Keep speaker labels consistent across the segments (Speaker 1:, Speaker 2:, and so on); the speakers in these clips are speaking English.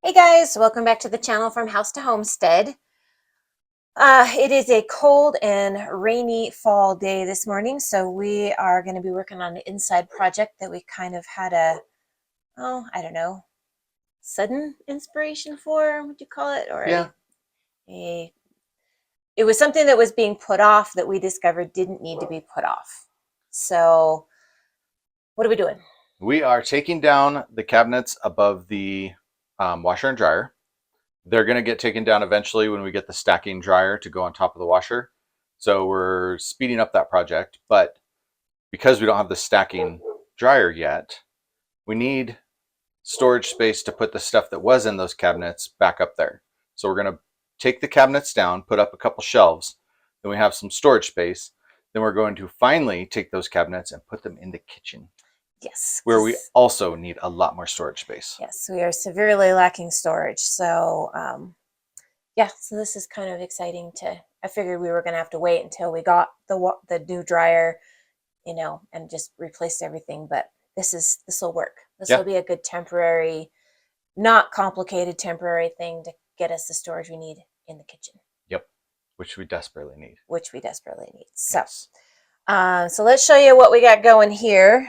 Speaker 1: Hey guys, welcome back to the channel from House to Homestead. It is a cold and rainy fall day this morning, so we are going to be working on an inside project that we kind of had I don't know, sudden inspiration for, would you call it? Or
Speaker 2: Yeah.
Speaker 1: it was something that was being put off that we discovered didn't need to be put off. So what are we doing?
Speaker 2: We are taking down the cabinets above the washer and dryer. They're going to get taken down eventually when we get the stacking dryer to go on top of the washer. So we're speeding up that project. But because we don't have the stacking dryer yet, we need storage space to put the stuff that was in those cabinets back up there. So we're going to take the cabinets down, put up a couple shelves. Then we have some storage space. Then we're going to finally take those cabinets and put them in the kitchen.
Speaker 1: Yes.
Speaker 2: Where we also need a lot more storage space.
Speaker 1: Yes, we are severely lacking storage. So, yeah, so this is kind of exciting I figured we were going to have to wait until we got the new dryer, and just replace everything. But this will work. This will be a good temporary, not complicated temporary thing to get us the storage we need in the kitchen.
Speaker 2: Yep, which we desperately need.
Speaker 1: So, so let's show you what we got going here.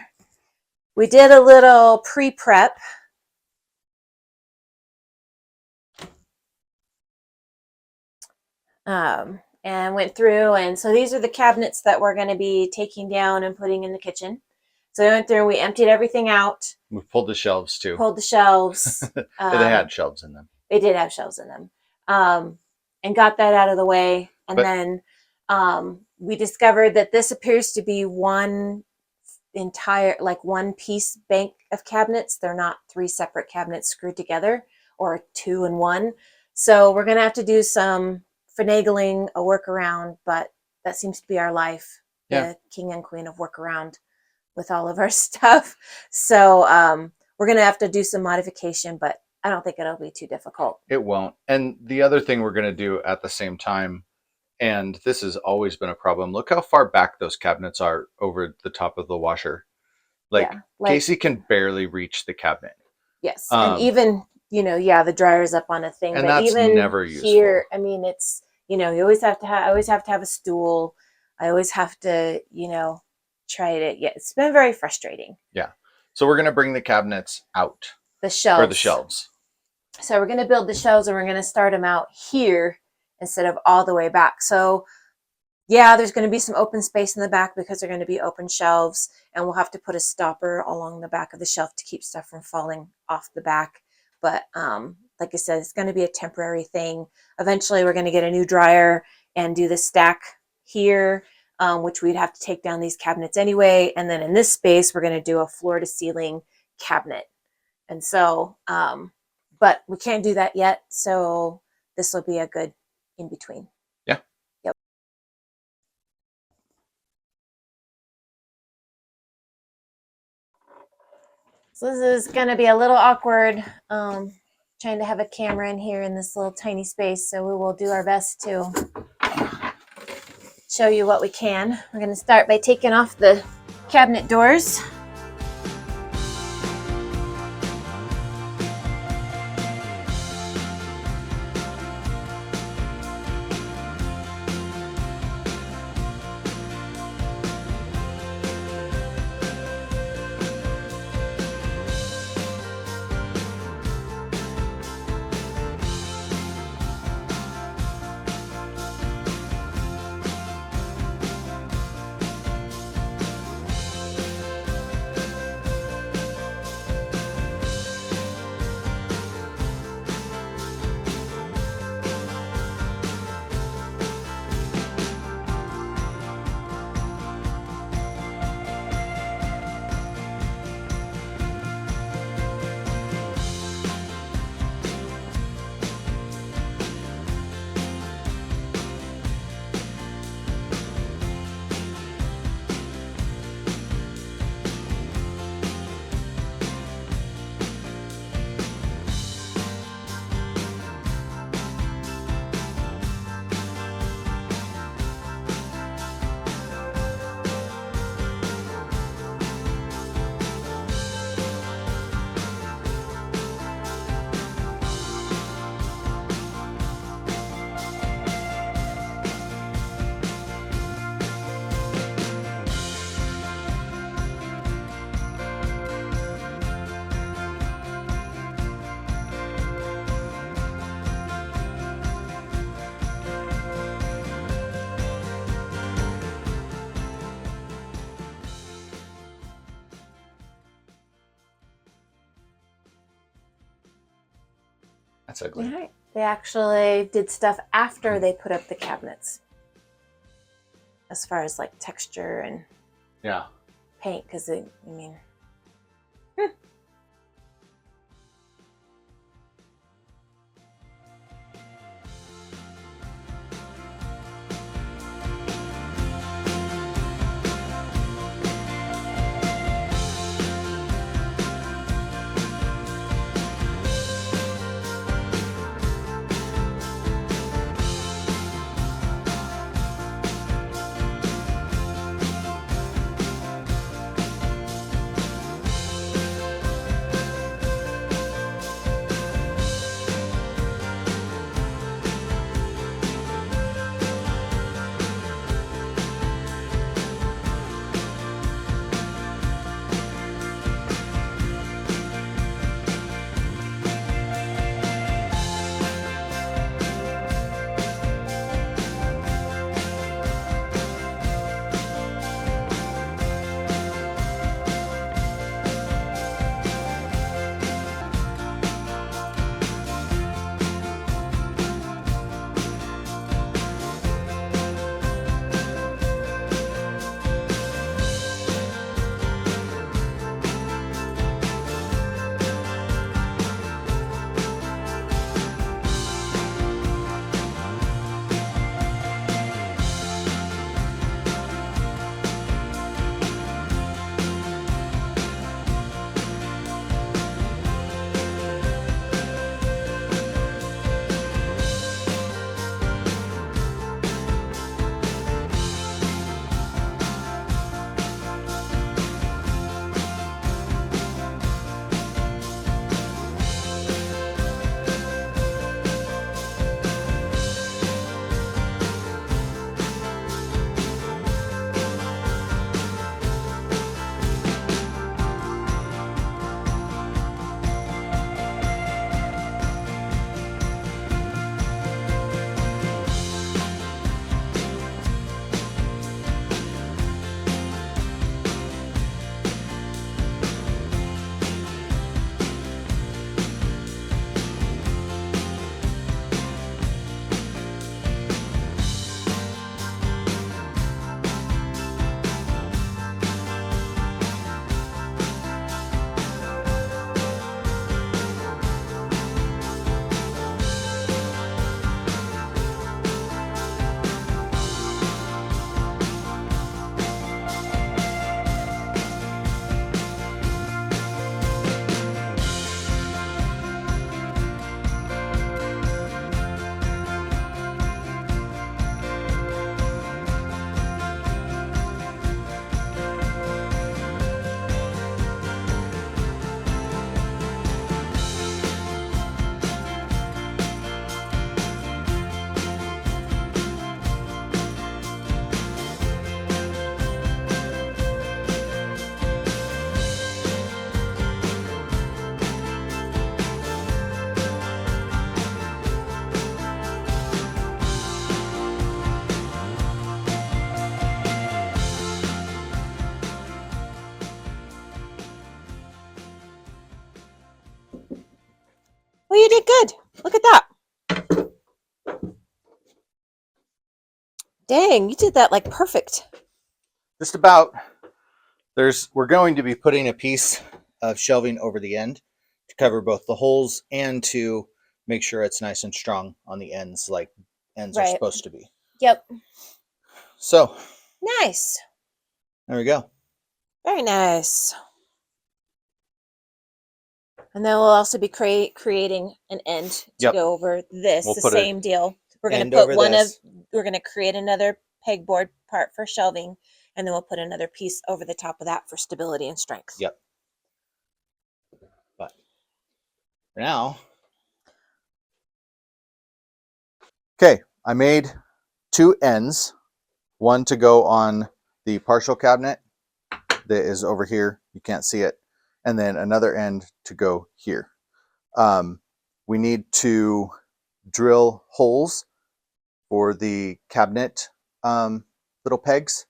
Speaker 1: We did a little pre-prep. And went through, and so these are the cabinets that we're going to be taking down and putting in the kitchen. So we went through, we emptied everything out.
Speaker 2: We pulled the shelves too.
Speaker 1: Pulled the shelves.
Speaker 2: They had shelves in them.
Speaker 1: They did have shelves in them. And got that out of the way. And then we discovered that this appears to be one piece bank of cabinets. They're not three separate cabinets screwed together or two in one. So we're going to have to do some finagling, a workaround, but that seems to be our life.
Speaker 2: Yeah.
Speaker 1: The king and queen of workaround with all of our stuff. So we're going to have to do some modification, but I don't think it'll be too difficult.
Speaker 2: It won't. And the other thing we're going to do at the same time, and this has always been a problem, look how far back those cabinets are over the top of the washer. Like Casey can barely reach the cabinet.
Speaker 1: Yes. And even, the dryer's up on a thing.
Speaker 2: And
Speaker 1: but
Speaker 2: that's
Speaker 1: even
Speaker 2: never useful.
Speaker 1: Here, I mean, it's, you always have to I always have to have a stool. I always have to, try to, it's been very frustrating.
Speaker 2: Yeah. So we're going to bring the cabinets out.
Speaker 1: The shelves.
Speaker 2: For the shelves.
Speaker 1: So we're going to build the shelves, and we're going to start them out here instead of all the way back. So yeah, there's going to be some open space in the back because they're going to be open shelves, and we'll have to put a stopper along the back of the shelf to keep stuff from falling off the back. But like I said, it's going to be a temporary thing. Eventually, we're going to get a new dryer and do the stack here, which we'd have to take down these cabinets anyway. And then in this space, we're going to do a floor-to-ceiling cabinet. And so, but we can't do that yet. So this will be a good in-between.
Speaker 2: Yeah.
Speaker 1: Yep. So this is going to be a little awkward, trying to have a camera in here in this little tiny space. So we will do our best to show you what we can. We're going to start by taking off the cabinet doors.
Speaker 2: That's ugly.
Speaker 1: Right. They actually did stuff after they put up the cabinets, as far as like texture and
Speaker 2: Yeah.
Speaker 1: paint, because I mean, well, you did good. Look at that. Dang, you did that like perfect.
Speaker 2: Just about. We're going to be putting a piece of shelving over the end to cover both the holes and to make sure it's nice and strong on the ends, like ends are
Speaker 1: Right.
Speaker 2: supposed to be.
Speaker 1: Yep.
Speaker 2: So
Speaker 1: Nice.
Speaker 2: there we go.
Speaker 1: Very nice. And then we'll also be creating an end to
Speaker 2: Yep.
Speaker 1: go over this.
Speaker 2: We'll
Speaker 1: The
Speaker 2: put a
Speaker 1: same deal. We're going to
Speaker 2: end
Speaker 1: put
Speaker 2: over
Speaker 1: one of,
Speaker 2: this.
Speaker 1: we're going to create another pegboard part for shelving, and then we'll put another piece over the top of that for stability and strength.
Speaker 2: Yep. But for now, okay, I made two ends, one to go on the partial cabinet that is over here. You can't see it. And then another end to go here. We need to drill holes for the cabinet little pegs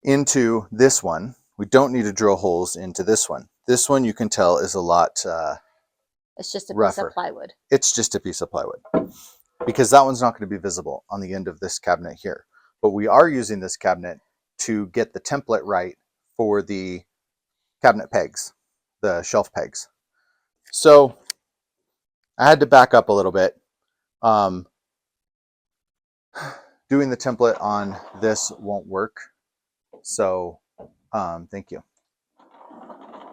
Speaker 2: into this one. We don't need to drill holes into this one. This one you can tell is a lot
Speaker 1: It's just a piece
Speaker 2: rougher.
Speaker 1: of plywood.
Speaker 2: It's just a piece of plywood because that one's not going to be visible on the end of this cabinet here. But we are using this cabinet to get the template right for the cabinet pegs, the shelf pegs. So I had to back up a little bit. Doing the template on this won't work. So thank you.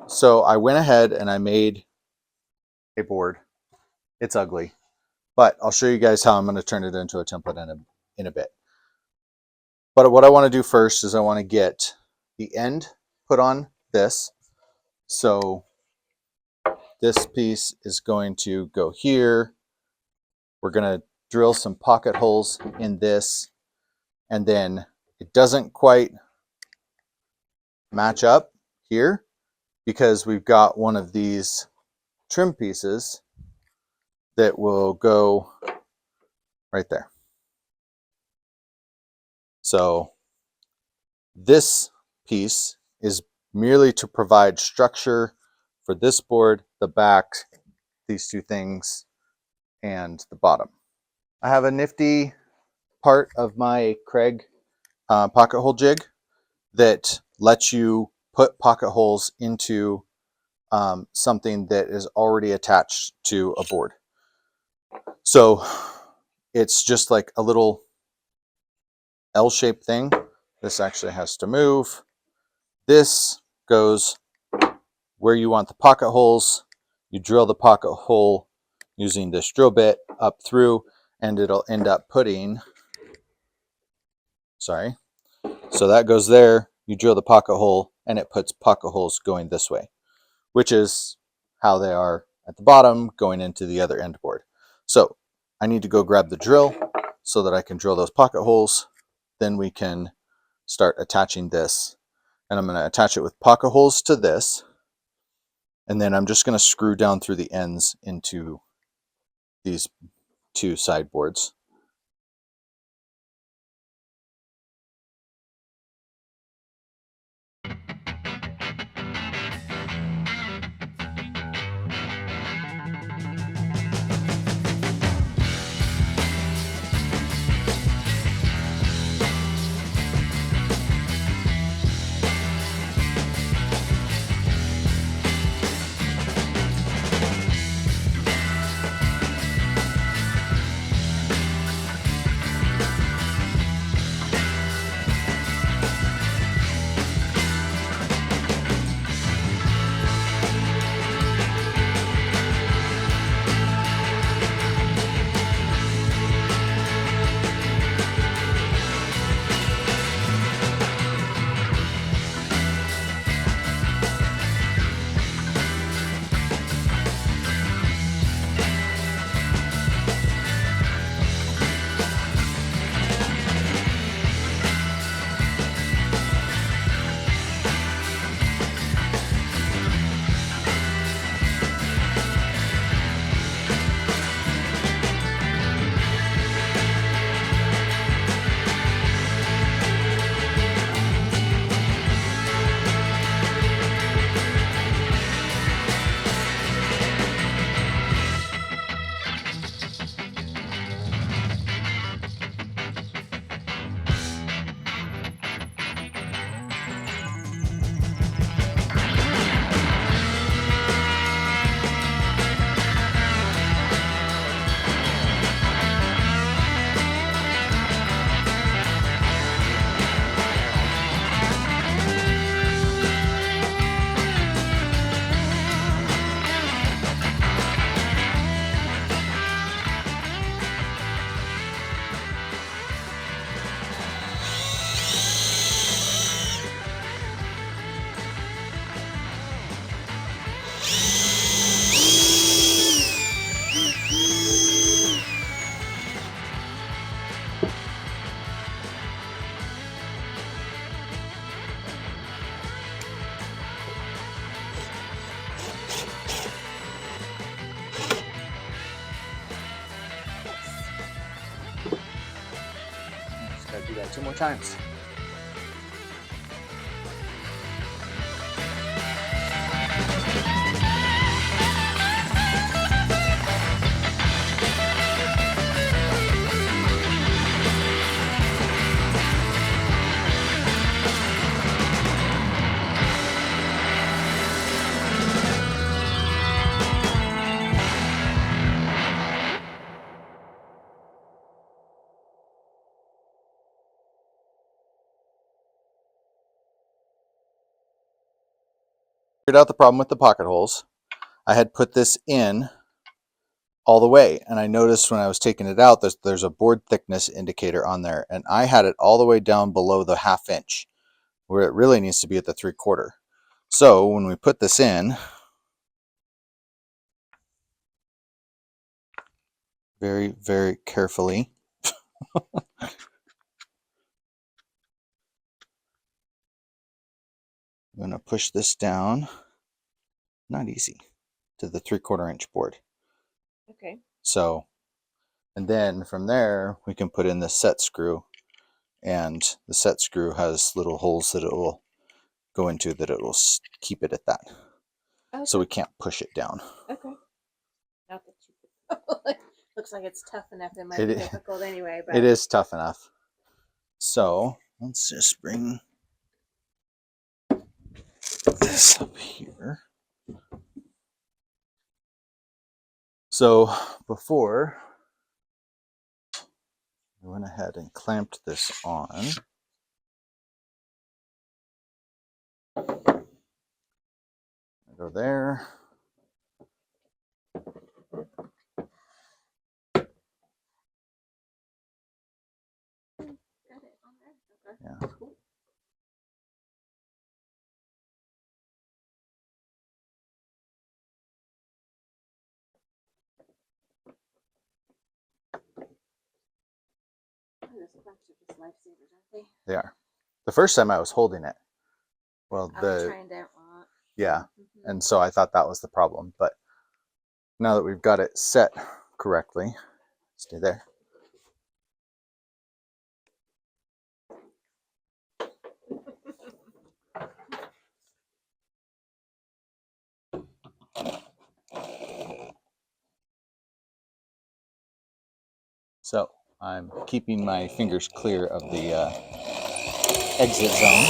Speaker 2: So I went ahead and I made a board. It's ugly, but I'll show you guys how I'm going to turn it into a template in a bit. But what I want to do first is I want to get the end put on this. So this piece is going to go here. We're going to drill some pocket holes in this, and then it doesn't quite match up here because we've got one of these trim pieces that will go right there. So this piece is merely to provide structure for this board, the back, these two things, and the bottom. I have a nifty part of my Craig pocket hole jig that lets you put pocket holes into something that is already attached to a board. So it's just like a little L-shaped thing. This actually has to move. This goes where you want the pocket holes. You drill the pocket hole using this drill bit up through, and it'll end up putting, sorry. So that goes there, you drill the pocket hole, and it puts pocket holes going this way, which is how they are at the bottom going into the other end board. So I need to go grab the drill so that I can drill those pocket holes. Then we can start attaching this. And I'm going to attach it with pocket holes to this. And then I'm just going to screw down through the ends into these two sideboards. Just gotta do that 2 more times. figured out the problem with the pocket holes. I had put this in all the way, and I noticed when I was taking it out, there's a board thickness indicator on there, and I had it all the way down below the 1/2 inch, where it really needs to be at the 3/4. So when we put this in, very, very carefully, I'm going to push this down, not easy, to the 3/4 inch board.
Speaker 1: Okay.
Speaker 2: So, and then from there, we can put in the set screw, and the set screw has little holes that it will go into that it will keep it at that.
Speaker 1: Okay.
Speaker 2: So we can't push it down.
Speaker 1: Okay. Not that you looks like it's tough enough. It might be difficult anyway. But
Speaker 2: it is tough enough. So let's just bring this up here. So before I went ahead and clamped this on, go there.
Speaker 1: got it on there. Okay.
Speaker 2: Yeah.
Speaker 1: Cool. Those clamps are just lifesavers, aren't they?
Speaker 2: They are. The first time I was holding it. Well,
Speaker 1: Trying to
Speaker 2: yeah, and so I thought that was the problem. But now that we've got it set correctly, stay there. So I'm keeping my fingers clear of the exit zone.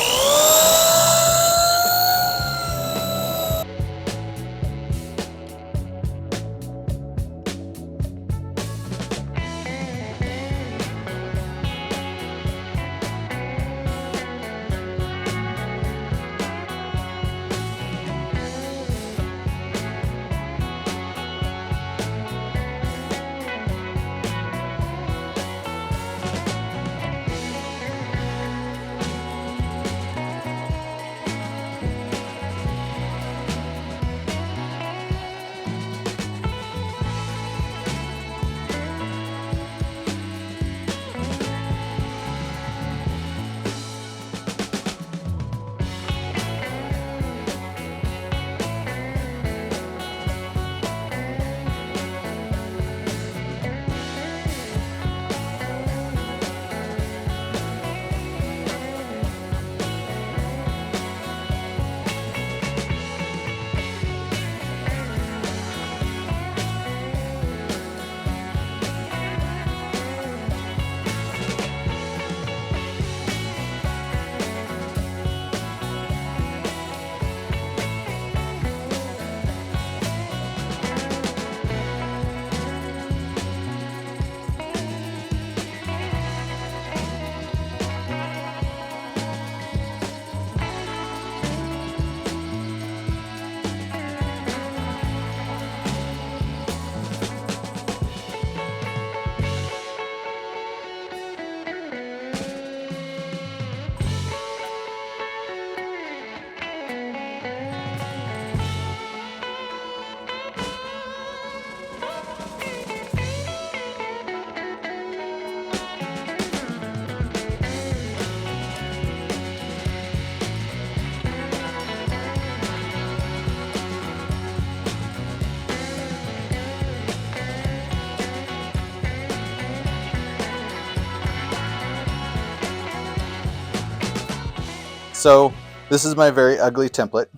Speaker 2: So this is my very ugly template.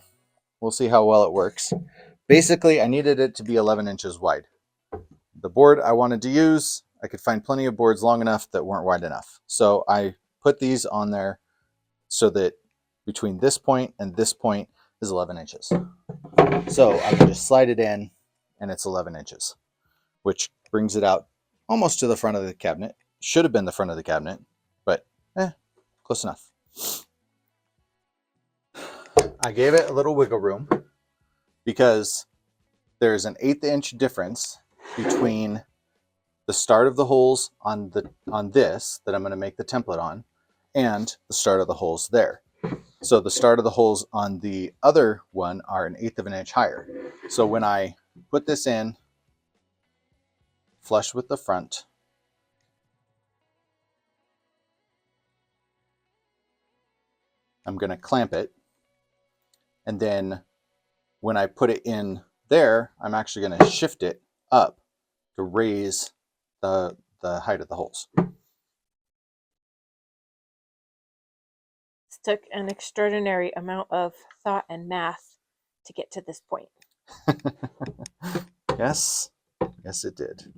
Speaker 2: We'll see how well it works. Basically, I needed it to be 11 inches wide. The board I wanted to use, I could find plenty of boards long enough that weren't wide enough. So I put these on there so that between this point and this point is 11 inches. So I can just slide it in and it's 11 inches, which brings it out almost to the front of the cabinet. Should have been the front of the cabinet, but close enough. I gave it a little wiggle room because there's an 1/8 inch difference between the start of the holes on this that I'm going to make the template on and the start of the holes there. So the start of the holes on the other one are an 1/8 of an inch higher. So when I put this in flush with the front, I'm going to clamp it, and then when I put it in there, I'm actually going to shift it up to raise the height of the holes.
Speaker 1: This took an extraordinary amount of thought and math to get to this point.
Speaker 2: Yes, yes it did.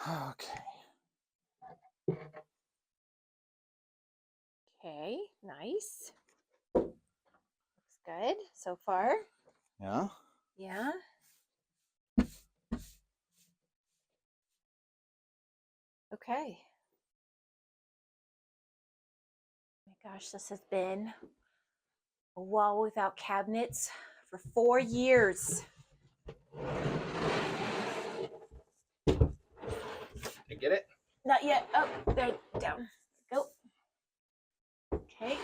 Speaker 2: Okay.
Speaker 1: Okay, nice. Looks good so far.
Speaker 2: Yeah.
Speaker 1: Yeah. Okay. My gosh, this has been a wall without cabinets for 4 years.
Speaker 2: You get it?
Speaker 1: Not yet. Oh, there, down. Go. Okay.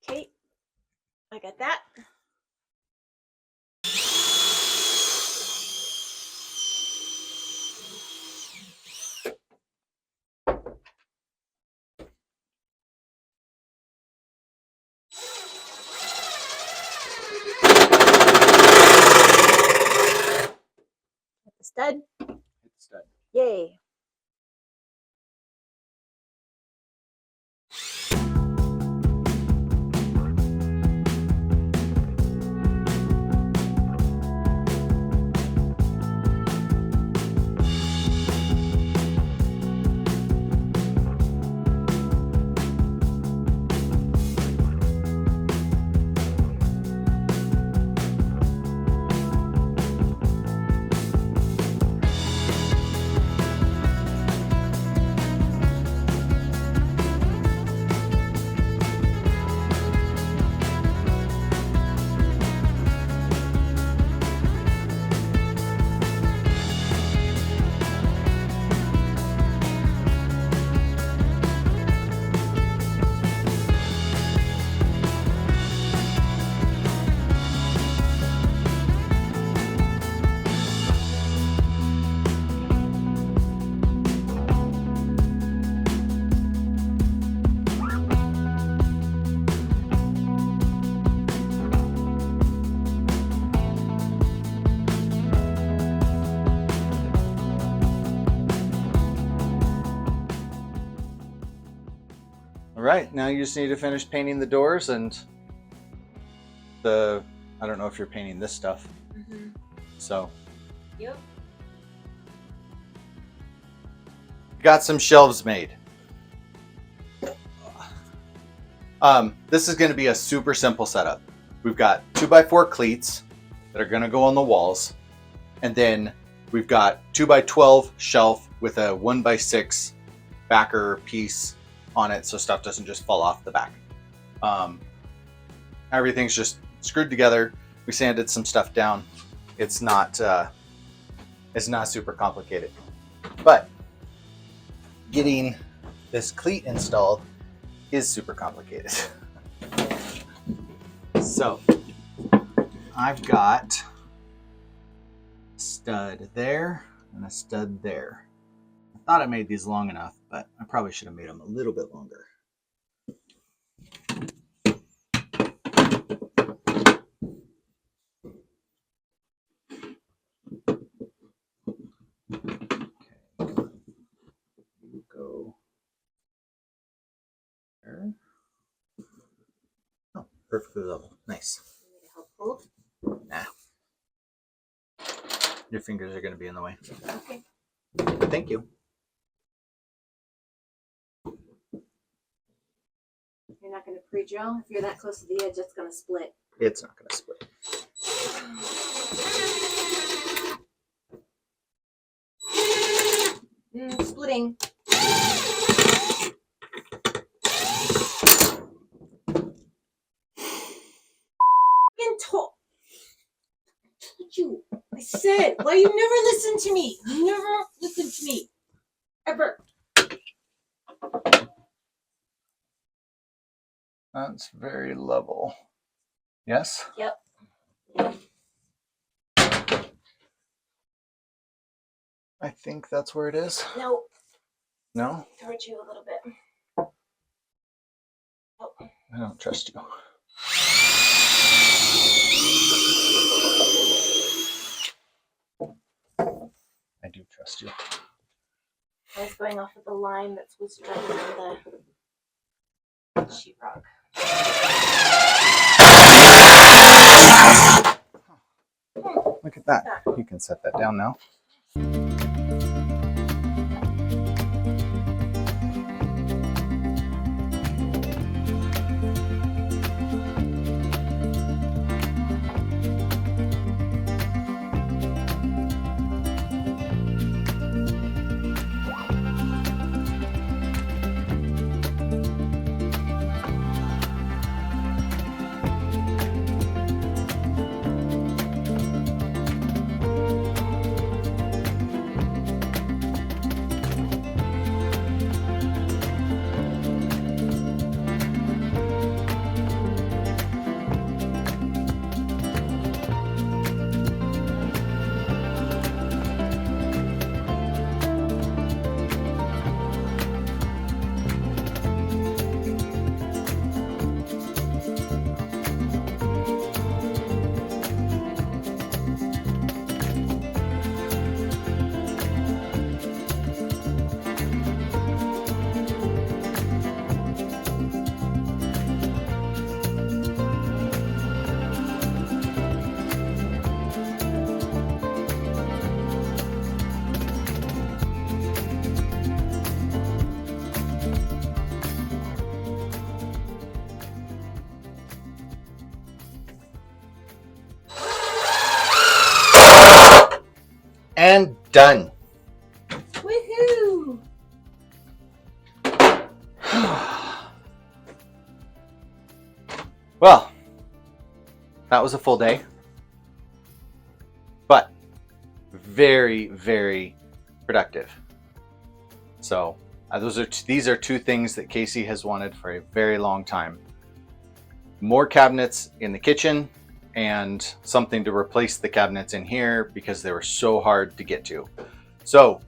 Speaker 1: Okay. I got that. Hit the stud.
Speaker 2: Hit the stud.
Speaker 1: Yay.
Speaker 2: All right, now you just need to finish painting the doors and the, I don't know if you're painting this stuff.
Speaker 1: Mm-hmm.
Speaker 2: So.
Speaker 1: Yep.
Speaker 2: Got some shelves made. This is going to be a super simple setup. We've got 2x4 cleats that are going to go on the walls. And then we've got 2x12 shelf with a 1x6 backer piece on it so stuff doesn't just fall off the back. Everything's just screwed together. We sanded some stuff down. It's not super complicated. But getting this cleat installed is super complicated. So I've got a stud there and a stud there. I thought I made these long enough, but I probably should have made them a little bit longer. Go there. Oh, perfectly level. Nice.
Speaker 1: Helpful.
Speaker 2: Nah. Your fingers are going to be in the way.
Speaker 1: Okay.
Speaker 2: Thank you.
Speaker 1: You're not going to pre-drill? If you're that close to the edge, it's going to split.
Speaker 2: It's not going to split.
Speaker 1: Splitting. You. I said, why you never listen to me? You never listen to me. Ever.
Speaker 2: That's very level. Yes?
Speaker 1: Yep.
Speaker 2: I think that's where it is.
Speaker 1: Nope.
Speaker 2: No?
Speaker 1: Towards you a little bit. Nope.
Speaker 2: I don't trust you. I do trust you.
Speaker 1: I was going off of the line that was running on the sheetrock.
Speaker 2: Look at that. You can set that down now. And done.
Speaker 1: Woohoo!
Speaker 2: Well, that was a full day, but very, very productive. So these are two things that Casey has wanted for a very long time. More cabinets in the kitchen and something to replace the cabinets in here because they were so hard to get to. So